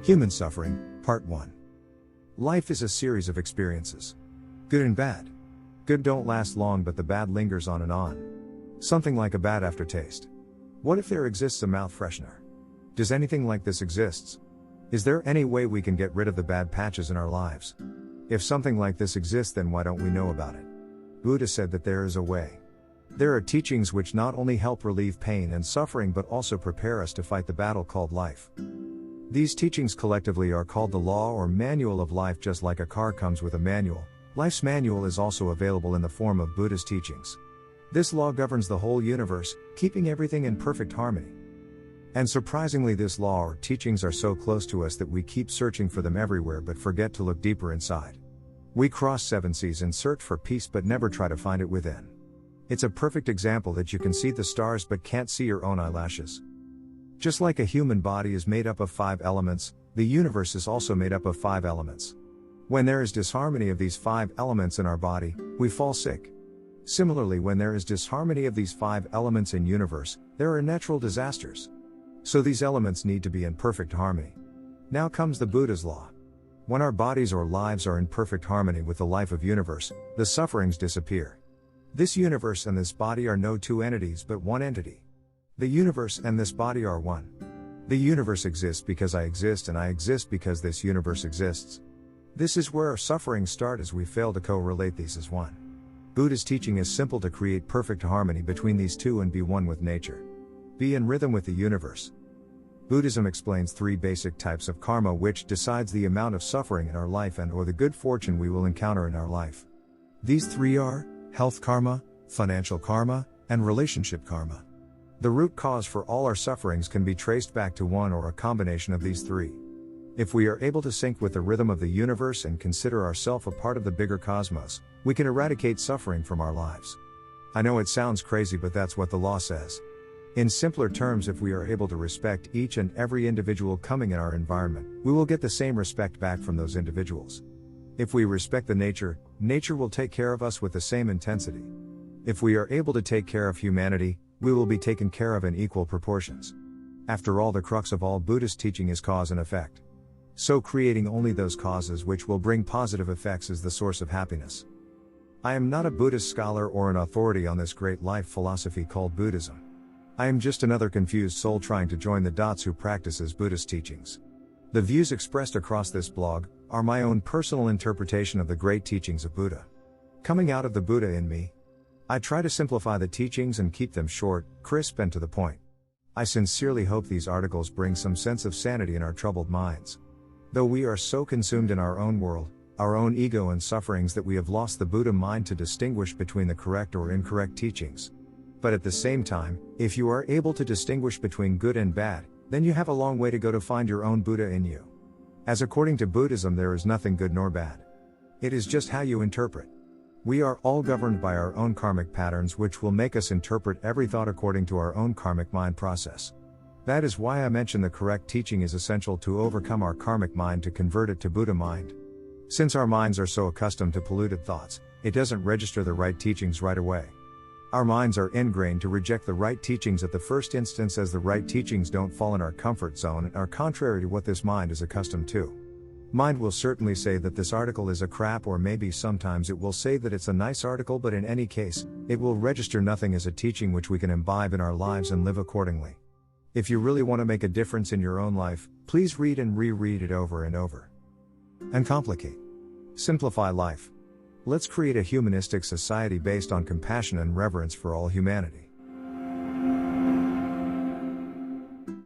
Human Suffering, Part 1. Life is a series of experiences. Good and bad. Good don't last long, but the bad lingers on and on. Something like a bad aftertaste. What if there exists a mouth freshener? Does anything like this exist? Is there any way we can get rid of the bad patches in our lives? If something like this exists, then why don't we know about it? Buddha said that there is a way. There are teachings which not only help relieve pain and suffering but also prepare us to fight the battle called life. These teachings collectively are called the law or manual of life. Just like a car comes with a manual, life's manual is also available in the form of Buddha's teachings. This law governs the whole universe, keeping everything in perfect harmony. And surprisingly, this law or teachings are so close to us that we keep searching for them everywhere but forget to look deeper inside. We cross 7 seas and search for peace but never try to find it within. It's a perfect example that you can see the stars but can't see your own eyelashes. Just like a human body is made up of 5 elements, the universe is also made up of 5 elements. When there is disharmony of these 5 elements in our body, we fall sick. Similarly, when there is disharmony of these 5 elements in universe, there are natural disasters. So these elements need to be in perfect harmony. Now comes the Buddha's law. When our bodies or lives are in perfect harmony with the life of universe, the sufferings disappear. This universe and this body are no 2 entities but one entity. The universe and this body are one. The universe exists because I exist, and I exist because this universe exists. This is where our sufferings start, as we fail to correlate these as one. Buddha's teaching is simple: to create perfect harmony between these two and be one with nature. Be in rhythm with the universe. Buddhism explains 3 basic types of karma which decides the amount of suffering in our life and or the good fortune we will encounter in our life. These 3 are health karma, financial karma, and relationship karma. The root cause for all our sufferings can be traced back to one or a combination of these 3. If we are able to sync with the rhythm of the universe and consider ourselves a part of the bigger cosmos, we can eradicate suffering from our lives. I know it sounds crazy, but that's what the law says. In simpler terms, if we are able to respect each and every individual coming in our environment, we will get the same respect back from those individuals. If we respect the nature, nature will take care of us with the same intensity. If we are able to take care of humanity, we will be taken care of in equal proportions. After all, the crux of all Buddhist teaching is cause and effect. So creating only those causes which will bring positive effects is the source of happiness. I am not a Buddhist scholar or an authority on this great life philosophy called Buddhism. I am just another confused soul trying to join the dots who practices Buddhist teachings. The views expressed across this blog are my own personal interpretation of the great teachings of Buddha. Coming out of the Buddha in me, I try to simplify the teachings and keep them short, crisp, and to the point. I sincerely hope these articles bring some sense of sanity in our troubled minds. Though we are so consumed in our own world, our own ego and sufferings, that we have lost the Buddha mind to distinguish between the correct or incorrect teachings. But at the same time, if you are able to distinguish between good and bad, then you have a long way to go to find your own Buddha in you. As according to Buddhism, there is nothing good nor bad. It is just how you interpret. We are all governed by our own karmic patterns, which will make us interpret every thought according to our own karmic mind process. That is why I mention the correct teaching is essential to overcome our karmic mind to convert it to Buddha mind. Since our minds are so accustomed to polluted thoughts, it doesn't register the right teachings right away. Our minds are ingrained to reject the right teachings at the first instance, as the right teachings don't fall in our comfort zone and are contrary to what this mind is accustomed to. Mind will certainly say that this article is a crap, or maybe sometimes it will say that it's a nice article, but in any case, it will register nothing as a teaching which we can imbibe in our lives and live accordingly. If you really want to make a difference in your own life, please read and reread it over and over. Uncomplicate. Simplify life. Let's create a humanistic society based on compassion and reverence for all humanity.